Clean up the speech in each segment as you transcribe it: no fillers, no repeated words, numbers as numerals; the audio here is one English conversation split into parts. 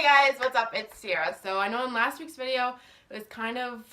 Hey guys, what's up? It's Sierra. So I know in last week's video it was kind of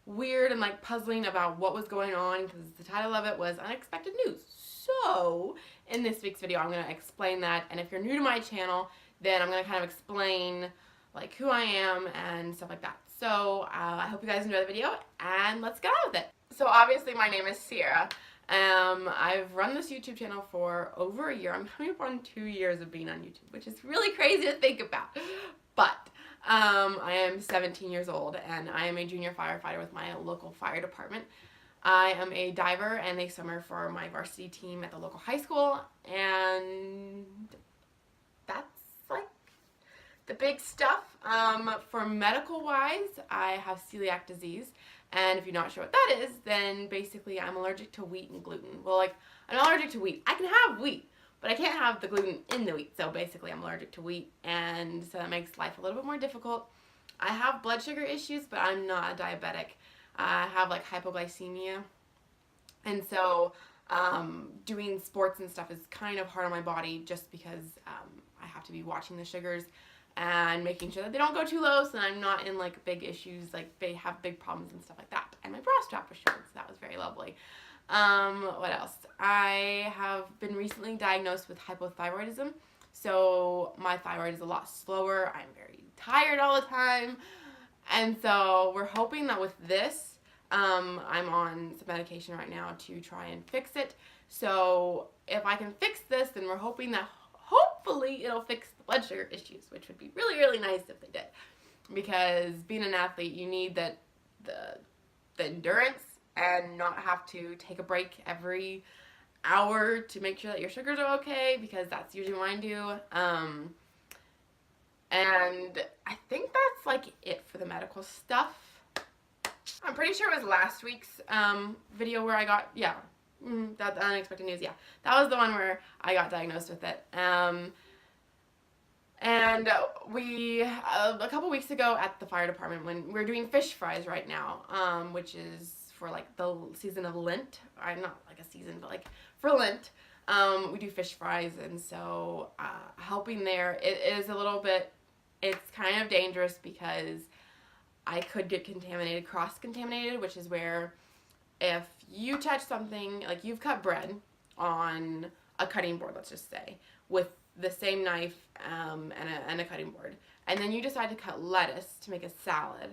weird and like puzzling about what was going on because the title of it was unexpected news. So in this week's video I'm going to explain that, and if you're new to my channel then I'm going to kind of explain like who I am and stuff like that. So I hope you guys enjoy the video and let's get on with it. So obviously my name is Sierra. I've run this YouTube channel for over a year. I'm coming up on 2 years of being on YouTube, which is really crazy to think about. But I am 17 years old and I am a junior firefighter with my local fire department. I am a diver and a swimmer for my varsity team at the local high school, and that's like the big stuff. For medical wise, I have celiac disease. And if you're not sure what that is, then basically I'm allergic to wheat and gluten. Well, like, I'm not allergic to wheat. I can have wheat, but I can't have the gluten in the wheat. So basically I'm allergic to wheat, and so that makes life a little bit more difficult. I have blood sugar issues, but I'm not a diabetic. I have like hypoglycemia. And so doing sports and stuff is kind of hard on my body just because I have to be watching the sugars and making sure that they don't go too low, so I'm not in like big issues, like they have big problems and stuff like that. And my bra strap was short, so that was very lovely. What else? I have been recently diagnosed with hypothyroidism, so my thyroid is a lot slower. I'm very tired all the time, and so we're hoping that with this, I'm on some medication right now to try and fix it. So if I can fix this, then we're hoping that hopefully it'll fix the blood sugar issues, which would be really, really nice if they did. Because being an athlete, you need the endurance and not have to take a break every hour to make sure that your sugars are okay, because that's usually what I do. And I think that's like it for the medical stuff. I'm pretty sure it was last week's video where I got, yeah, that's unexpected news. Yeah, that was the one where I got diagnosed with it. And we a couple weeks ago at the fire department, when we're doing fish fries right now, which is for like the season of Lent. I'm not like a season, but like for Lent, we do fish fries, and so helping there, it is a little bit. It's kind of dangerous because I could get contaminated, cross-contaminated, which is where if you touch something, like you've cut bread on a cutting board, let's just say, with the same knife and a cutting board, and then you decide to cut lettuce to make a salad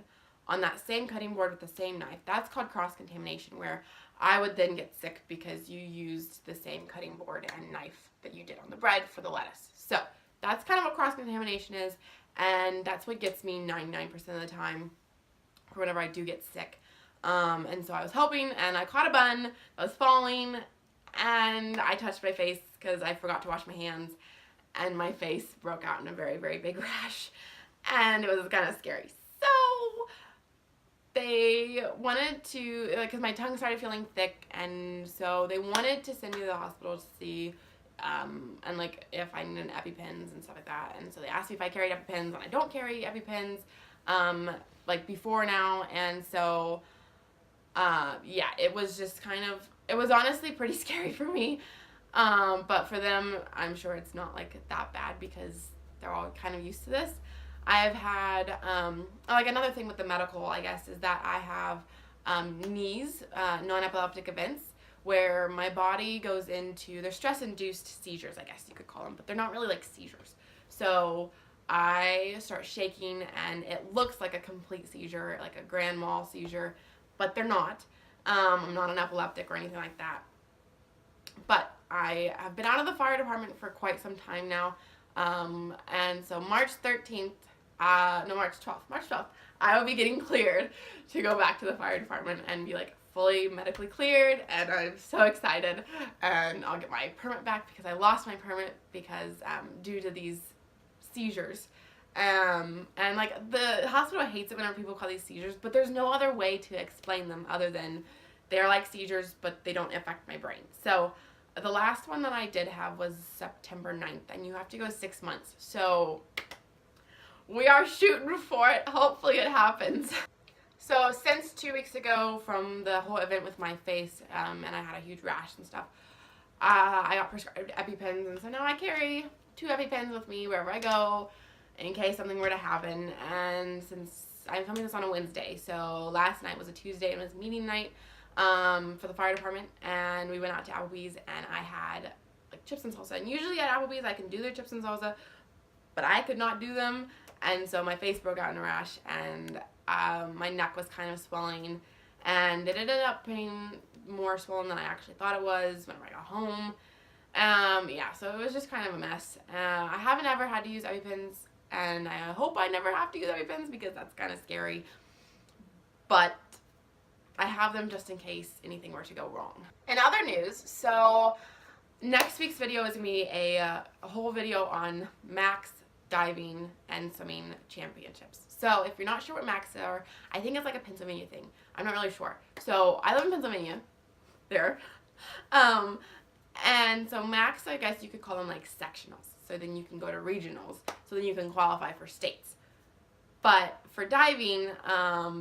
on that same cutting board with the same knife, that's called cross-contamination, where I would then get sick because you used the same cutting board and knife that you did on the bread for the lettuce. So that's kind of what cross-contamination is, and that's what gets me 99% of the time for whenever I do get sick. And so I was helping, and I caught a bun that was falling, and I touched my face because I forgot to wash my hands, and my face broke out in a very, very big rash, and it was kind of scary. So they wanted to, because my tongue started feeling thick, and so they wanted to send me to the hospital to see, and like if I needed EpiPens and stuff like that. And so they asked me if I carried EpiPens, and I don't carry EpiPens, like before now, and so yeah, it was just kind of, it was honestly pretty scary for me, but for them, I'm sure it's not like that bad because they're all kind of used to this. I've had, like another thing with the medical, I guess, is that I have knees, non-epileptic events, where my body goes into, they're stress-induced seizures, I guess you could call them, but they're not really like seizures. So I start shaking, and it looks like a complete seizure, like a grand mal seizure, but they're not. I'm not an epileptic or anything like that. But I have been out of the fire department for quite some time now. And so March 13th, March 12th, I will be getting cleared to go back to the fire department and be like fully medically cleared, and I'm so excited. And I'll get my permit back because I lost my permit because due to these seizures. And like the hospital hates it whenever people call these seizures, but there's no other way to explain them other than they're like seizures, but they don't affect my brain. So the last one that I did have was September 9th, and you have to go 6 months. So we are shooting for it. Hopefully it happens. So since 2 weeks ago from the whole event with my face, and I had a huge rash and stuff, I got prescribed EpiPens, and so now I carry 2 EpiPens with me wherever I go. in case something were to happen. And since I'm filming this on a Wednesday, so last night was a Tuesday and it was meeting night for the fire department, and we went out to Applebee's and I had like chips and salsa. And usually at Applebee's I can do their chips and salsa, but I could not do them, and so my face broke out in a rash, and my neck was kind of swelling, and it ended up being more swollen than I actually thought it was whenever I got home. Yeah, so it was just kind of a mess. I haven't ever had to use EpiPens, and I hope I never have to use EpiPens because that's kind of scary, but I have them just in case anything were to go wrong. In other news, so next week's video is going to be a whole video on Max diving and swimming championships. So if you're not sure what Max are, I think it's like a Pennsylvania thing. I'm not really sure. So I live in Pennsylvania. There. And so Max, I guess you could call them like sectionals. So then you can go to regionals. So then you can qualify for states. But for diving,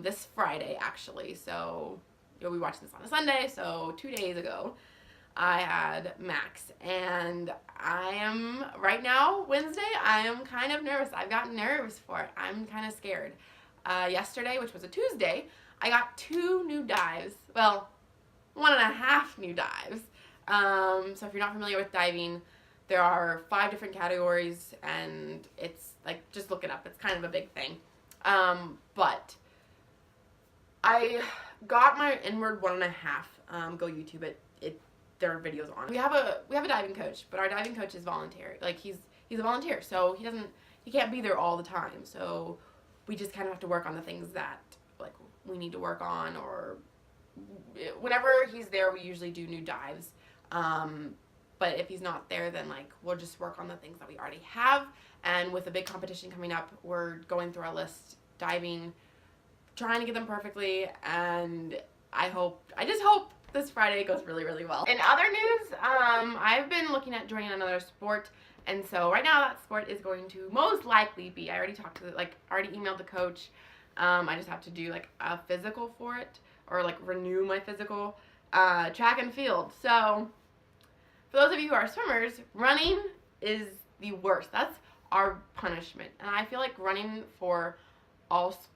this Friday actually, so you'll be watching this on a Sunday, so 2 days ago, I had Max, and I am, right now, Wednesday, I am kind of nervous. I've got nerves for it. I'm kind of scared. Yesterday, which was a Tuesday, I got 2 new dives. Well, 1.5 new dives. So if you're not familiar with diving, there are 5 different categories, and it's, like, just look it up. It's kind of a big thing. But I got my inward 1.5. Go YouTube it. There are videos on it. We have a diving coach, but our diving coach is voluntary. Like he's a volunteer, so he can't be there all the time. So we just kind of have to work on the things that like we need to work on, or whenever he's there, we usually do new dives. But if he's not there, then like we'll just work on the things that we already have. And with a big competition coming up, we're going through our list, diving, trying to get them perfectly, and I just hope this Friday goes really, really well. In other news, I've been looking at joining another sport, and so right now that sport is going to most likely be, I already emailed the coach. I just have to do like a physical for it, or like renew my physical, track and field. So for those of you who are swimmers, running is the worst. That's our punishment, and I feel like running for almost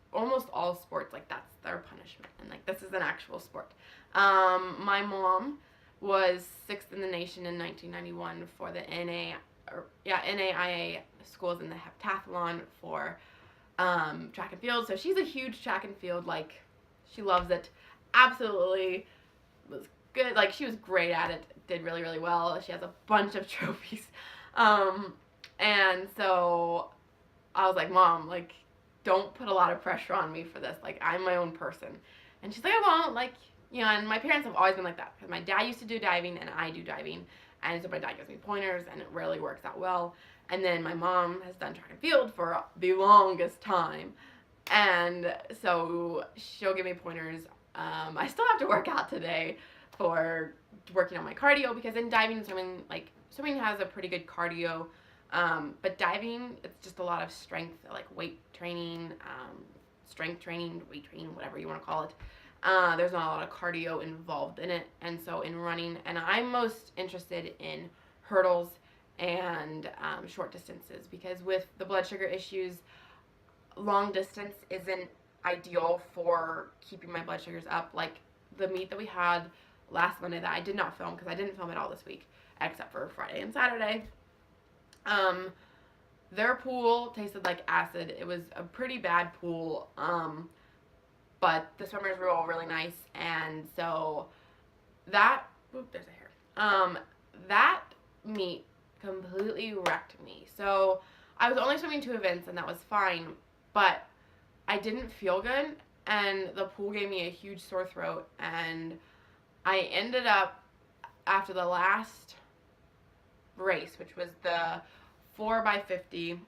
all sports, like that's their punishment, and like this is an actual sport. My mom was 6th in the nation in 1991 for the NAIA schools in the heptathlon for track and field. So she's a huge track and field, like she loves it. Absolutely was good. Like she was great at it. Did really, really well. She has a bunch of trophies. And so I was like, Mom, like don't put a lot of pressure on me for this. Like I'm my own person. And she's like, I won't. Like, you know, and my parents have always been like that, because my dad used to do diving and I do diving, and so my dad gives me pointers and it rarely works out well. And then my mom has done track and field for the longest time, and so she'll give me pointers. I still have to work out today for working on my cardio, because in diving and swimming, like swimming has a pretty good cardio, but diving, it's just a lot of strength, like weight training, strength training, weight training, whatever you want to call it. There's not a lot of cardio involved in it, and so in running, and I'm most interested in hurdles and short distances, because with the blood sugar issues, long distance isn't ideal for keeping my blood sugars up. Like the meet that we had last Monday that I did not film, because I didn't film it all this week except for Friday and Saturday, their pool tasted like acid. It was a pretty bad pool, but the swimmers were all really nice, and so that, there's a hair, that meet completely wrecked me. So I was only swimming 2 events, and that was fine, but I didn't feel good, and the pool gave me a huge sore throat, and I ended up, after the last race, which was the 4x50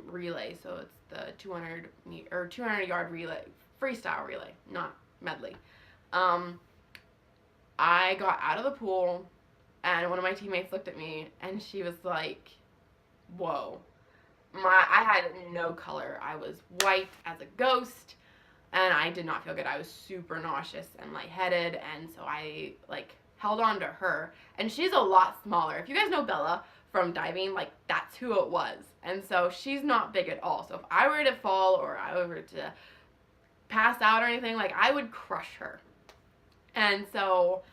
relay, so it's the 200-yard relay, freestyle relay, not medley. I got out of the pool, and one of my teammates looked at me, and she was like, whoa. I had no color. I was white as a ghost, and I did not feel good. I was super nauseous and lightheaded, and so I, like, held on to her. And she's a lot smaller. If you guys know Bella from diving, like that's who it was. And so she's not big at all. So if I were to fall or I were to pass out or anything, like I would crush her. And so,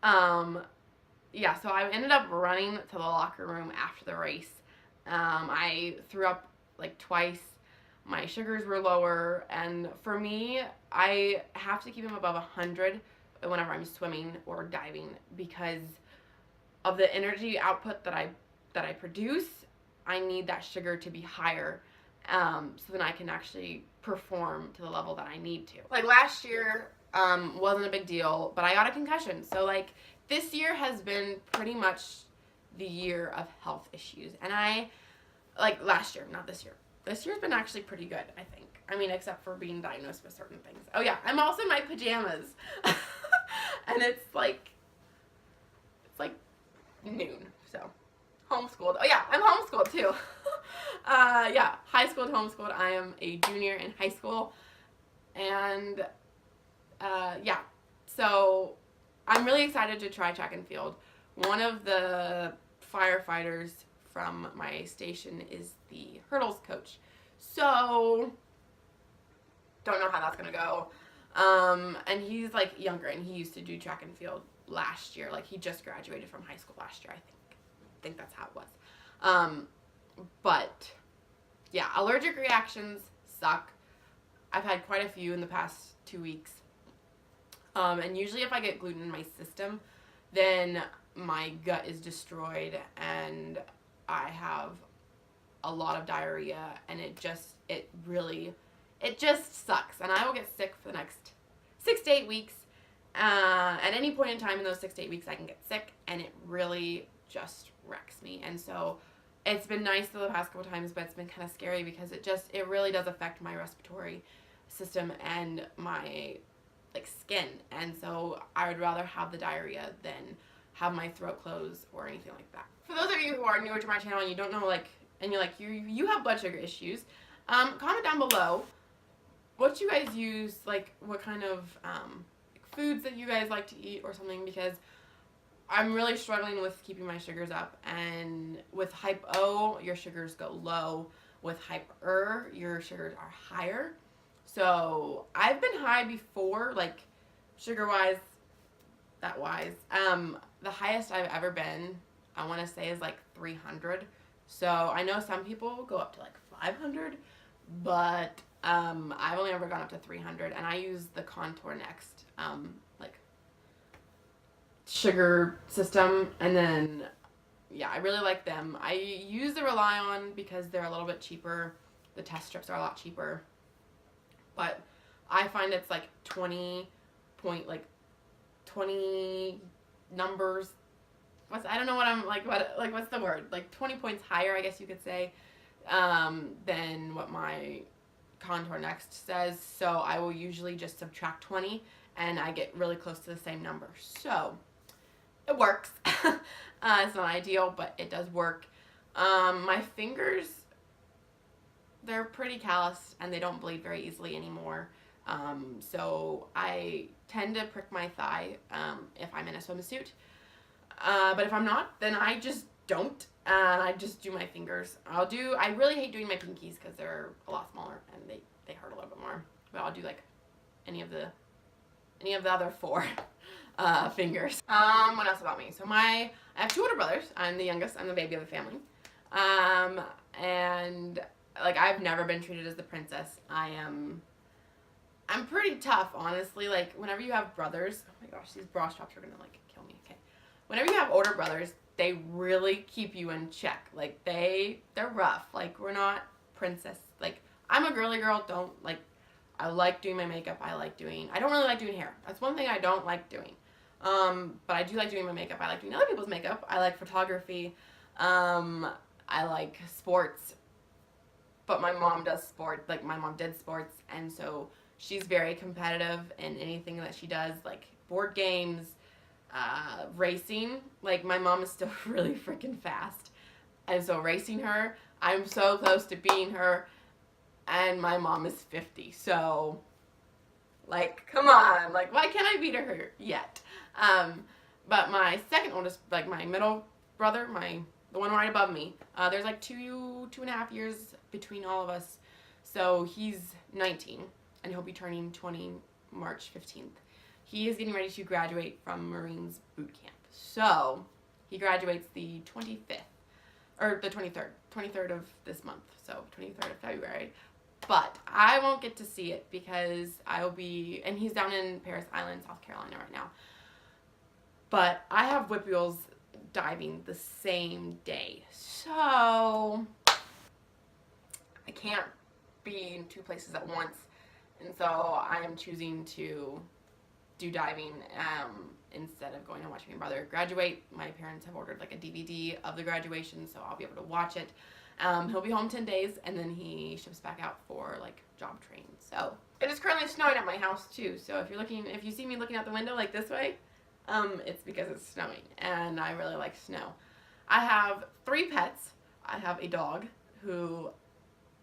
yeah, so I ended up running to the locker room after the race. I threw up like twice. My sugars were lower, and for me, I have to keep them above 100 whenever I'm swimming or diving because of the energy output that I produce. I need that sugar to be higher, so then I can actually perform to the level that I need to. Like last year, wasn't a big deal, but I got a concussion. So like this year has been pretty much the year of health issues, and like last year, not this year. This year's been actually pretty good, I think. I mean, except for being diagnosed with certain things. Oh yeah, I'm also in my pajamas. And it's like noon, so homeschooled. Oh yeah, I'm homeschooled too. Yeah, high schooled, homeschooled. I am a junior in high school. And yeah, so I'm really excited to try track and field. One of the firefighters from my station is the hurdles coach. So, don't know how that's going to go. And he's like younger, and he used to do track and field last year. Like he just graduated from high school last year, I think that's how it was. But yeah, allergic reactions suck. I've had quite a few in the past 2 weeks. And usually if I get gluten in my system, then my gut is destroyed and I have a lot of diarrhea, and it just sucks. And I will get sick for the next 6 to 8 weeks. At any point in time in those 6 to 8 weeks, I can get sick, and it really just wrecks me. And so it's been nice though the past couple times, but it's been kind of scary because it really does affect my respiratory system and my like skin. And so I would rather have the diarrhea than have my throat close or anything like that. For those of you who are newer to my channel and you don't know, like, and you're like, you have blood sugar issues, comment down below what you guys use, like what kind of foods that you guys like to eat or something, because I'm really struggling with keeping my sugars up. And with hypo, your sugars go low. With hyper, your sugars are higher. So I've been high before, like sugar-wise, that-wise. The highest I've ever been, I want to say, is like 300. So I know some people go up to like 500, but I've only ever gone up to 300, and I use the Contour Next like sugar system, and then yeah, I really like them. I use the Rely On because they're a little bit cheaper. The test strips are a lot cheaper, but I find it's like 20 numbers. I don't know what I'm like. What's the word? Like 20 points higher, I guess you could say, than what my Contour Next says. So I will usually just subtract 20, and I get really close to the same number. So it works. It's not ideal, but it does work. My fingers, they're pretty calloused, and they don't bleed very easily anymore. So I tend to prick my thigh if I'm in a swimsuit. But if I'm not, then I just don't. I just do my fingers. I really hate doing my pinkies because they're a lot smaller and they hurt a little bit more. But I'll do like any of the other 4 fingers. What else about me? So I have 2 older brothers. I'm the youngest. I'm the baby of the family. And like I've never been treated as the princess. I'm pretty tough, honestly. Like whenever you have brothers, oh my gosh, these bra straps are gonna like kill me. Okay. Whenever you have older brothers, they really keep you in check. Like they're rough. Like we're not princess. Like I'm a girly girl. I like doing my makeup. I don't really like doing hair. That's one thing I don't like doing. But I do like doing my makeup. I like doing other people's makeup. I like photography. I like sports. But my mom does sport. Like my mom did sports, and so she's very competitive in anything that she does, like board games, racing. Like my mom is still really freaking fast, and so racing her, I'm so close to beating her, and my mom is 50. So like, come on, like why can't I beat her yet? But my second oldest, like my middle brother, my the one right above me. There's like 2.5 years between all of us. So he's 19, and he'll be turning 20 March 15th. He is getting ready to graduate from Marines boot camp. So he graduates the 25th, or the 23rd of this month. So 23rd of February. But I won't get to see it because I will be, and he's down in Paris Island, South Carolina right now. But I have whip wheels diving the same day. So I can't be in two places at once. And so I am choosing to do diving instead of going and watching my brother graduate. My parents have ordered like a DVD of the graduation, so I'll be able to watch it. He'll be home 10 days, and then he ships back out for like job training. So it is currently snowing at my house too. So if you see me looking out the window like this way, it's because it's snowing, and I really like snow. I have 3 pets. I have a dog who,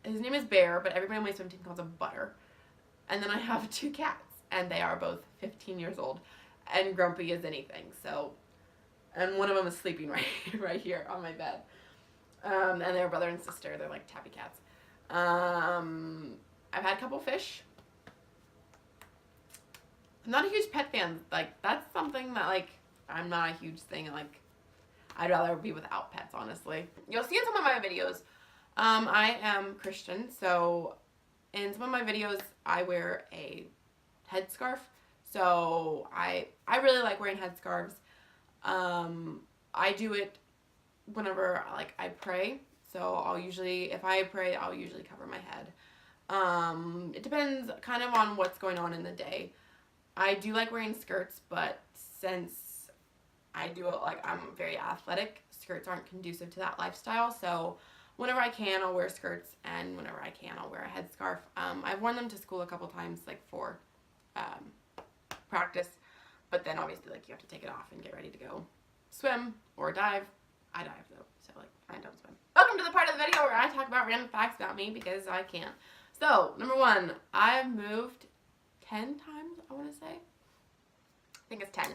his name is Bear, but everybody on my swim team calls him Butter. And then I have 2 cats, and they are both 15 years old and grumpy as anything. So, and one of them is sleeping right here on my bed. And they're brother and sister. They're like tabby cats. I've had a couple fish. I'm not a huge pet fan. Like, that's something that, like, I'm not a huge thing. Like, I'd rather be without pets, honestly. You'll see in some of my videos, I am Christian, so in some of my videos, I wear a headscarf. So I really like wearing headscarves. I do it whenever, like, I pray. So if I pray, I'll usually cover my head. It depends kind of on what's going on in the day. I do like wearing skirts, but since I do it, like, I'm very athletic, skirts aren't conducive to that lifestyle. So whenever I can, I'll wear skirts, and whenever I can, I'll wear a headscarf. I've worn them to school a couple times, like, for practice, but then obviously, like, you have to take it off and get ready to go swim or dive. I dive, though, so, like, I don't swim. Welcome to the part of the video where I talk about random facts about me, because I can. So, number 1, I've moved 10 times, I want to say. I think it's 10,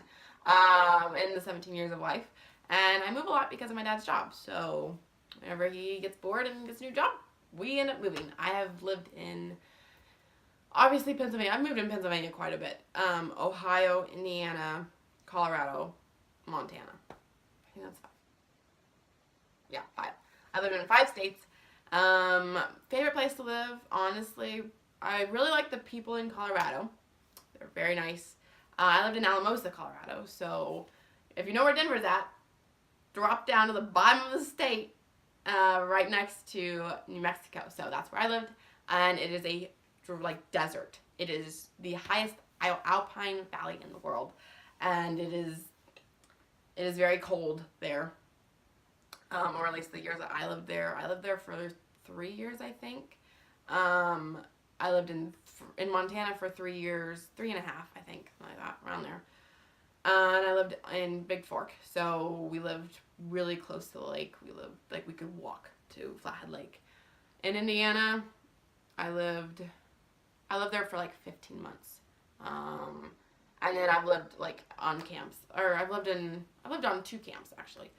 in the 17 years of life. And I move a lot because of my dad's job. So whenever he gets bored and gets a new job, we end up moving. I have lived in, obviously, Pennsylvania. I've moved in Pennsylvania quite a bit. Ohio, Indiana, Colorado, Montana. I think that's 5. Yeah, 5. I lived in 5 states. Favorite place to live, honestly, I really like the people in Colorado. They're very nice. I lived in Alamosa, Colorado, so if you know where Denver's at, drop down to the bottom of the state, right next to New Mexico. So that's where I lived, and it is a, like, desert. It is the highest alpine valley in the world, and it is very cold there, or at least the years that I lived there. I lived there for 3 years, I think. I lived in Montana for 3 years, 3.5, I think, like that, around there. And I lived in Big Fork, so we lived really close to the lake. We lived, like, we could walk to Flathead Lake. In Indiana, I lived there for like 15 months. And then I've lived, like, on camps, or I've lived on 2 camps, actually.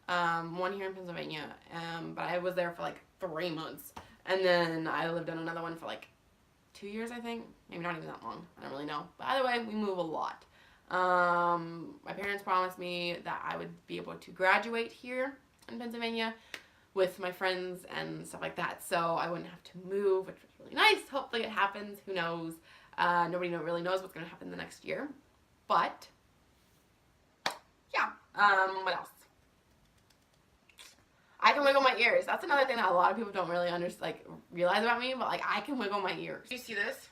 One here in Pennsylvania, but I was there for like 3 months. And then I lived on another one for like 2 years, I think. Maybe not even that long. I don't really know. But either way, we move a lot. My parents promised me that I would be able to graduate here in Pennsylvania with my friends and stuff like that. So I wouldn't have to move, which was really nice. Hopefully it happens. Who knows? Nobody really knows what's going to happen the next year. But, yeah. What else? I can wiggle my ears. That's another thing that a lot of people don't really realize about me, but, like, I can wiggle my ears. Do you see this?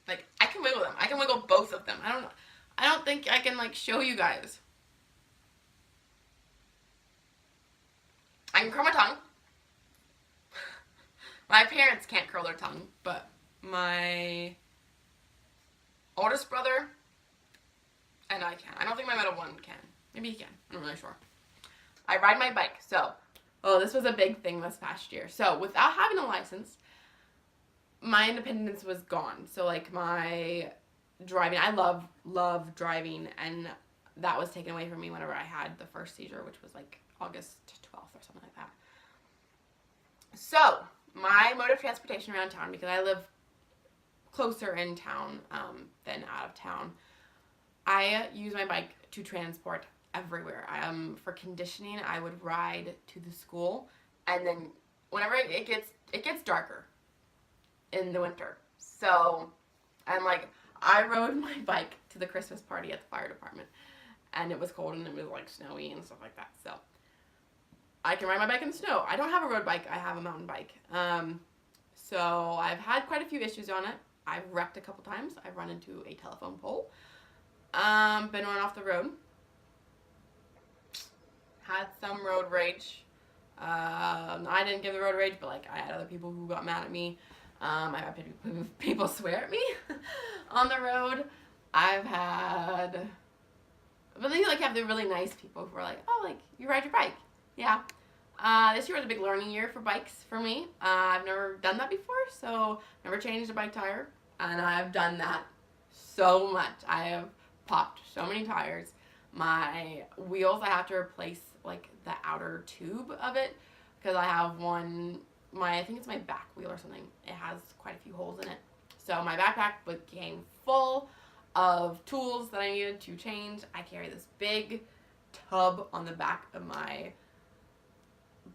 Like, I can wiggle them. I can wiggle both of them. I don't think I can, like, show you guys. I can curl my tongue. My parents can't curl their tongue, but my oldest brother and I can. I don't think my middle one can. Maybe he can. I'm not really sure. I ride my bike. So, this was a big thing this past year. So, without having a license, my independence was gone. So, like, my driving, I love driving, and that was taken away from me whenever I had the first seizure, which was like August 12th or something like that. So, my mode of transportation around town, because I live closer in town than out of town, I use my bike to transport everywhere. For conditioning, I would ride to the school, and then whenever it gets darker in the winter. So, I rode my bike to the Christmas party at the fire department, and it was cold and it was like snowy and stuff like that. So, I can ride my bike in the snow. I don't have a road bike. I have a mountain bike. So I've had quite a few issues on it. I've wrecked a couple times. I've run into a telephone pole. Been run off the road. Had some road rage. I didn't give the road rage, but like I had other people who got mad at me. I've had people swear at me on the road. I've had, but then you like have the really nice people who are like, oh, like you ride your bike. Yeah. This year was a big learning year for bikes for me. I've never done that before, so never changed a bike tire, and I've done that so much. I have popped so many tires. My wheels, I have to replace like the outer tube of it because I have one, I think it's my back wheel or something. It has quite a few holes in it. So my backpack became full of tools that I needed to change. I carry this big tub on the back of my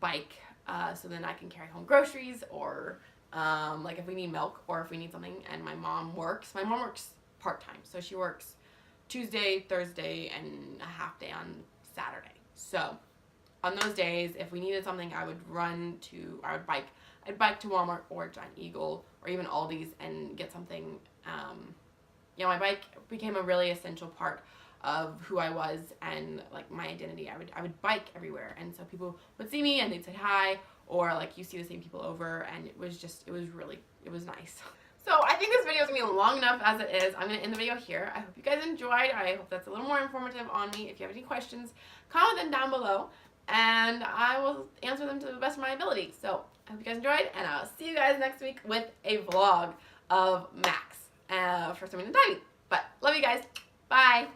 bike, so then I can carry home groceries, or like if we need milk or if we need something. And my mom works part-time, so she works Tuesday, Thursday, and a half day on Saturday. So on those days, if we needed something, I'd bike to Walmart or Giant Eagle or even Aldi's and get something. My bike became a really essential part of who I was and like my identity. I would bike everywhere, and so people would see me and they'd say hi, or like you see the same people over, and it was nice. So I think this video is going to be long enough as it is. I'm going to end the video here. I hope you guys enjoyed. I hope that's a little more informative on me. If you have any questions, comment them down below, and I will answer them to the best of my ability. So I hope you guys enjoyed, and I'll see you guys next week with a vlog of Max for swimming and diving. But love you guys. Bye.